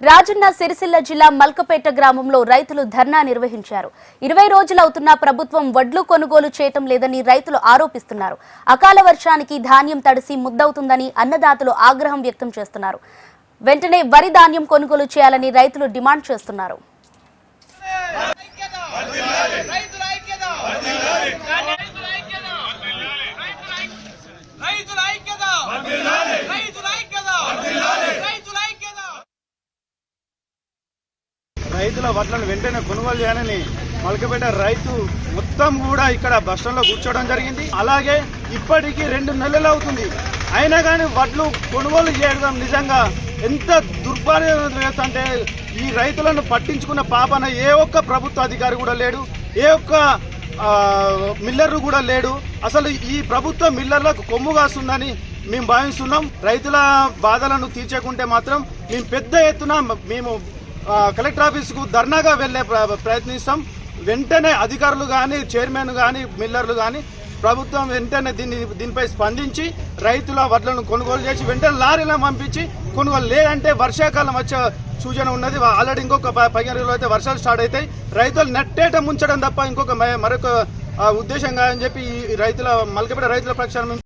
రాజన్న సిరిసిల్ల జిల్లా మల్కపేట గ్రామంలో రైతులు ధర్నా నిర్వహించారు. 20 రోజులవుతున్నా ప్రభుత్వం వడ్లు కొనుగోలు చేయటం లేదని రైతులు ఆరోపిస్తున్నారు. అకాల వర్షానికి ధాన్యం తడిసి ముద్దవుతుందని అన్నదాతలు ఆగ్రహం వ్యక్తం చేస్తున్నారు. వెంటనే వరి ధాన్యం కొనుగోలు చేయాలని రైతులు డిమాండ్ చేస్తున్నారు. రైతుల వడ్లను వెంటనే కొనుగోలు చేయాలని మల్కపేట రైతు మొత్తం కూడా ఇక్కడ బస్టాండ్లో కూర్చోవడం జరిగింది. అలాగే ఇప్పటికీ 2 నెలలు అవుతుంది, అయినా కానీ వడ్లు కొనుగోలు చేయడం నిజంగా ఎంత దుర్భాగ్యం అంటే ఈ రైతులను పట్టించుకున్న పాపన ఏ ఒక్క ప్రభుత్వ అధికారి కూడా లేడు, ఏ ఒక్క మిల్లర్ కూడా లేడు. అసలు ఈ ప్రభుత్వం మిల్లర్లకు కొమ్ము కాస్తుందని మేము భావిస్తున్నాం. రైతుల బాధలను తీర్చకుంటే మాత్రం మేము పెద్ద ఎత్తున మేము కలెక్టర్ ఆఫీస్కు ధర్నాగా వెళ్లే ప్రయత్నిస్తాం. వెంటనే అధికారులు కానీ, చైర్మన్ కానీ, మిల్లర్లు కానీ ప్రభుత్వం వెంటనే దీనిపై స్పందించి రైతుల వడ్లను కొనుగోలు చేసి వెంటనే లారీలను పంపించి కొనుగోలు, లేదంటే వర్షాకాలం వచ్చే సూచన ఉన్నది. ఆల్రెడీ ఇంకొక 15 రోజులు అయితే వర్షాలు స్టార్ట్ అవుతాయి. రైతులు నెట్టేట ముంచడం తప్ప ఇంకొక మరొక ఉద్దేశంగా అని చెప్పి ఈ రైతుల మల్కపేట రైతుల పక్షాన